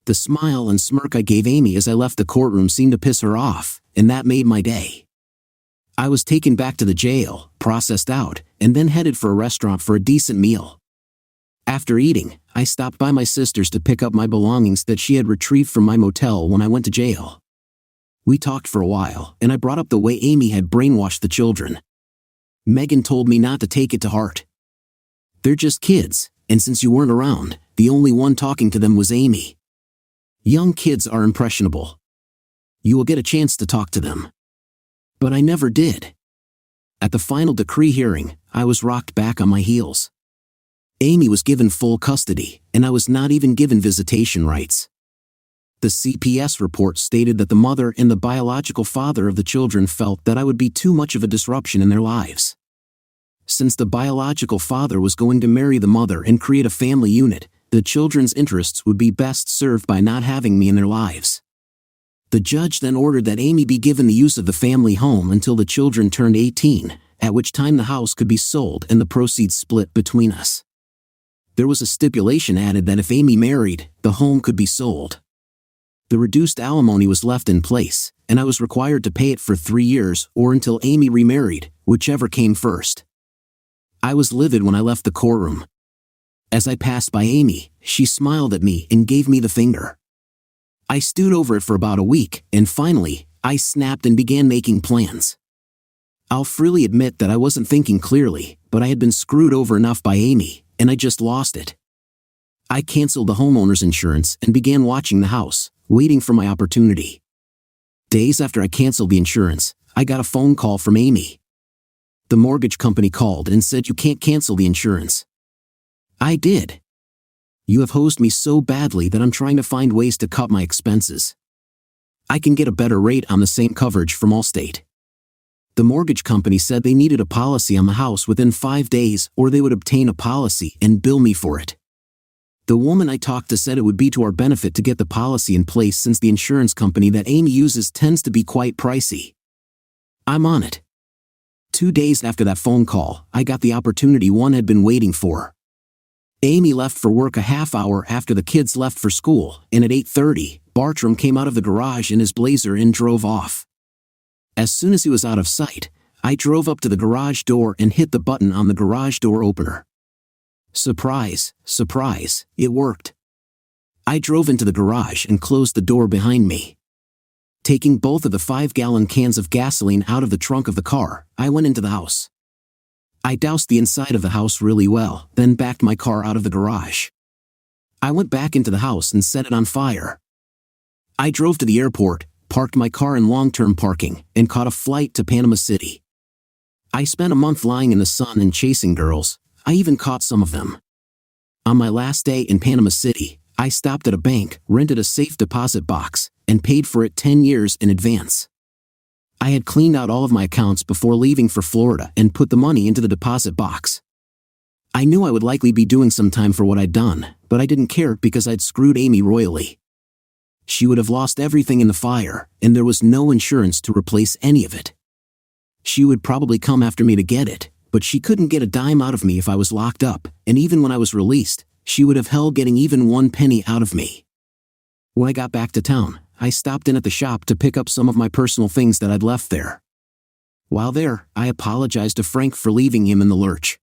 The smile and smirk I gave Amy as I left the courtroom seemed to piss her off, and that made my day. I was taken back to the jail, processed out, and then headed for a restaurant for a decent meal. After eating, I stopped by my sister's to pick up my belongings that she had retrieved from my motel when I went to jail. We talked for a while, and I brought up the way Amy had brainwashed the children. Megan told me not to take it to heart. They're just kids, and since you weren't around, the only one talking to them was Amy. Young kids are impressionable. You will get a chance to talk to them. But I never did. At the final decree hearing, I was rocked back on my heels. Amy was given full custody, and I was not even given visitation rights. The CPS report stated that the mother and the biological father of the children felt that I would be too much of a disruption in their lives. Since the biological father was going to marry the mother and create a family unit, the children's interests would be best served by not having me in their lives. The judge then ordered that Amy be given the use of the family home until the children turned 18, at which time the house could be sold and the proceeds split between us. There was a stipulation added that if Amy married, the home could be sold. The reduced alimony was left in place, and I was required to pay it for 3 years or until Amy remarried, whichever came first. I was livid when I left the courtroom. As I passed by Amy, she smiled at me and gave me the finger. I stewed over it for about a week, and finally, I snapped and began making plans. I'll freely admit that I wasn't thinking clearly, but I had been screwed over enough by Amy, and I just lost it. I canceled the homeowner's insurance and began watching the house, waiting for my opportunity. Days after I canceled the insurance, I got a phone call from Amy. The mortgage company called and said you can't cancel the insurance. I did. You have hosed me so badly that I'm trying to find ways to cut my expenses. I can get a better rate on the same coverage from Allstate. The mortgage company said they needed a policy on the house within 5 days or they would obtain a policy and bill me for it. The woman I talked to said it would be to our benefit to get the policy in place since the insurance company that Amy uses tends to be quite pricey. I'm on it. 2 days after that phone call, I got the opportunity one had been waiting for. Amy left for work a half hour after the kids left for school, and at 8:30, Bartram came out of the garage in his blazer and drove off. As soon as he was out of sight, I drove up to the garage door and hit the button on the garage door opener. Surprise, surprise, it worked. I drove into the garage and closed the door behind me. Taking both of the 5-gallon cans of gasoline out of the trunk of the car, I went into the house. I doused the inside of the house really well, then backed my car out of the garage. I went back into the house and set it on fire. I drove to the airport, parked my car in long-term parking, and caught a flight to Panama City. I spent a month lying in the sun and chasing girls. I even caught some of them. On my last day in Panama City, I stopped at a bank, rented a safe deposit box, and paid for it 10 years in advance. I had cleaned out all of my accounts before leaving for Florida and put the money into the deposit box. I knew I would likely be doing some time for what I'd done, but I didn't care because I'd screwed Amy royally. She would have lost everything in the fire, and there was no insurance to replace any of it. She would probably come after me to get it, but she couldn't get a dime out of me if I was locked up, and even when I was released, she would have hell getting even 1 penny out of me. When I got back to town, I stopped in at the shop to pick up some of my personal things that I'd left there. While there, I apologized to Frank for leaving him in the lurch.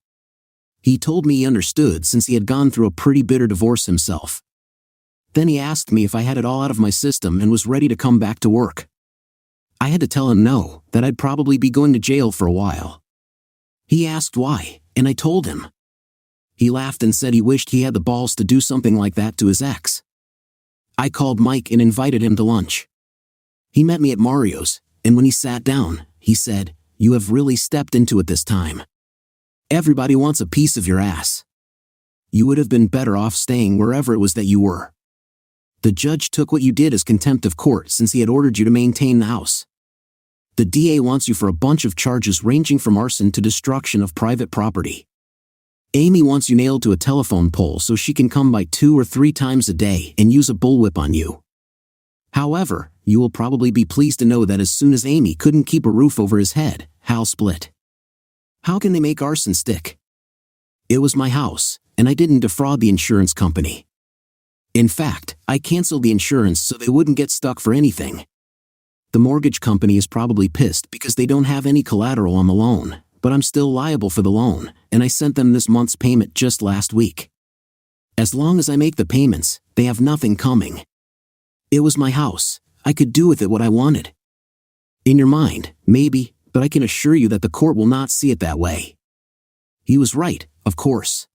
He told me he understood since he had gone through a pretty bitter divorce himself. Then he asked me if I had it all out of my system and was ready to come back to work. I had to tell him no, that I'd probably be going to jail for a while. He asked why, and I told him. He laughed and said he wished he had the balls to do something like that to his ex. I called Mike and invited him to lunch. He met me at Mario's, and when he sat down, he said, "You have really stepped into it this time. Everybody wants a piece of your ass. You would have been better off staying wherever it was that you were. The judge took what you did as contempt of court since he had ordered you to maintain the house. The DA wants you for a bunch of charges ranging from arson to destruction of private property. Amy wants you nailed to a telephone pole so she can come by 2 or 3 times a day and use a bullwhip on you. However, you will probably be pleased to know that as soon as Amy couldn't keep a roof over his head, Hal split. How can they make arson stick? It was my house, and I didn't defraud the insurance company. In fact, I canceled the insurance so they wouldn't get stuck for anything. The mortgage company is probably pissed because they don't have any collateral on the loan, but I'm still liable for the loan, and I sent them this month's payment just last week. As long as I make the payments, they have nothing coming. It was my house. I could do with it what I wanted. In your mind, maybe, but I can assure you that the court will not see it that way. He was right, of course.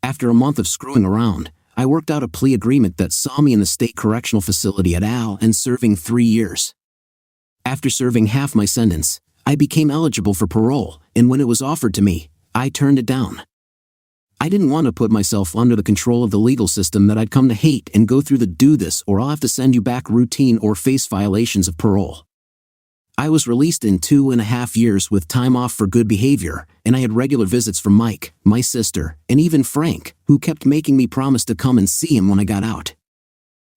After a month of screwing around, I worked out a plea agreement that saw me in the state correctional facility at Al and serving 3 years. After serving half my sentence, I became eligible for parole, and when it was offered to me, I turned it down. I didn't want to put myself under the control of the legal system that I'd come to hate and go through the do this or I'll have to send you back routine or face violations of parole. I was released in 2.5 years with time off for good behavior, and I had regular visits from Mike, my sister, and even Frank, who kept making me promise to come and see him when I got out.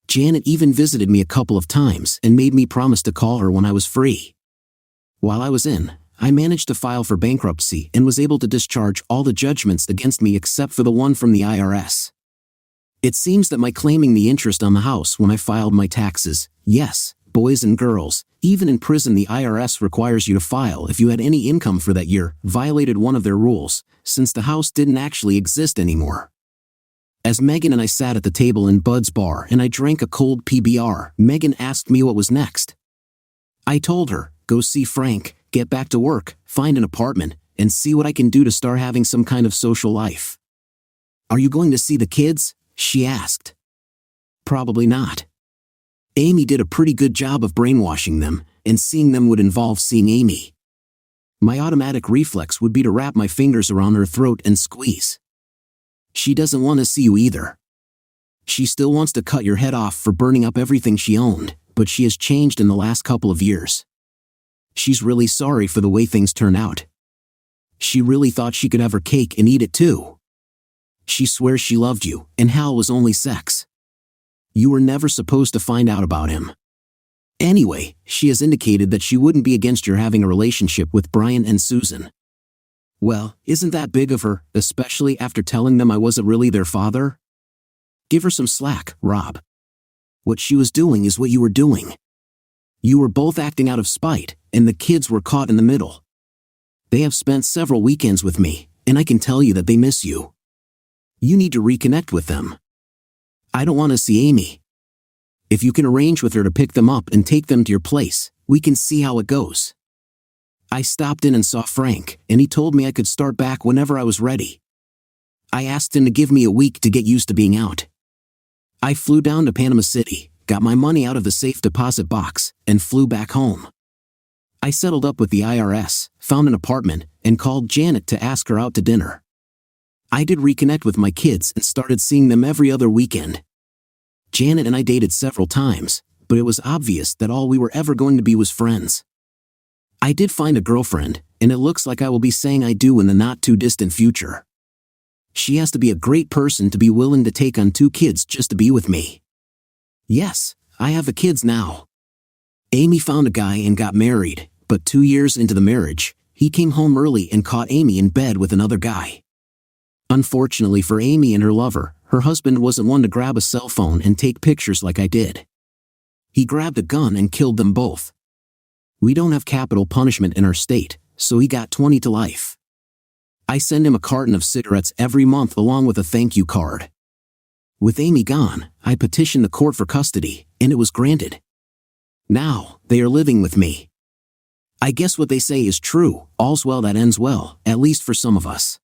Janet even visited me a couple of times and made me promise to call her when I was free. While I was in, I managed to file for bankruptcy and was able to discharge all the judgments against me except for the one from the IRS. It seems that my claiming the interest on the house when I filed my taxes, yes, boys and girls, even in prison the IRS requires you to file if you had any income for that year, violated one of their rules, since the house didn't actually exist anymore. As Megan and I sat at the table in Bud's bar and I drank a cold PBR, Megan asked me what was next. I told her, go see Frank, get back to work, find an apartment, and see what I can do to start having some kind of social life. Are you going to see the kids? She asked. Probably not. Amy did a pretty good job of brainwashing them, and seeing them would involve seeing Amy. My automatic reflex would be to wrap my fingers around her throat and squeeze. She doesn't want to see you either. She still wants to cut your head off for burning up everything she owned, but she has changed in the last couple of years. She's really sorry for the way things turn out. She really thought she could have her cake and eat it too. She swears she loved you, and Hal was only sex. You were never supposed to find out about him. Anyway, she has indicated that she wouldn't be against your having a relationship with Brian and Susan. Well, isn't that big of her, especially after telling them I wasn't really their father? Give her some slack, Rob. What she was doing is what you were doing. You were both acting out of spite, and the kids were caught in the middle. They have spent several weekends with me, and I can tell you that they miss you. You need to reconnect with them. I don't want to see Amy. If you can arrange with her to pick them up and take them to your place, we can see how it goes. I stopped in and saw Frank, and he told me I could start back whenever I was ready. I asked him to give me a week to get used to being out. I flew down to Panama City, got my money out of the safe deposit box, and flew back home. I settled up with the IRS, found an apartment, and called Janet to ask her out to dinner. I did reconnect with my kids and started seeing them every other weekend. Janet and I dated several times, but it was obvious that all we were ever going to be was friends. I did find a girlfriend, and it looks like I will be saying I do in the not-too-distant future. She has to be a great person to be willing to take on 2 kids just to be with me. Yes, I have the kids now. Amy found a guy and got married, but 2 years into the marriage, he came home early and caught Amy in bed with another guy. Unfortunately for Amy and her lover, her husband wasn't one to grab a cell phone and take pictures like I did. He grabbed a gun and killed them both. We don't have capital punishment in our state, so he got 20 to life. I send him a carton of cigarettes every month along with a thank you card. With Amy gone, I petitioned the court for custody, and it was granted. Now, they are living with me. I guess what they say is true, all's well that ends well, at least for some of us.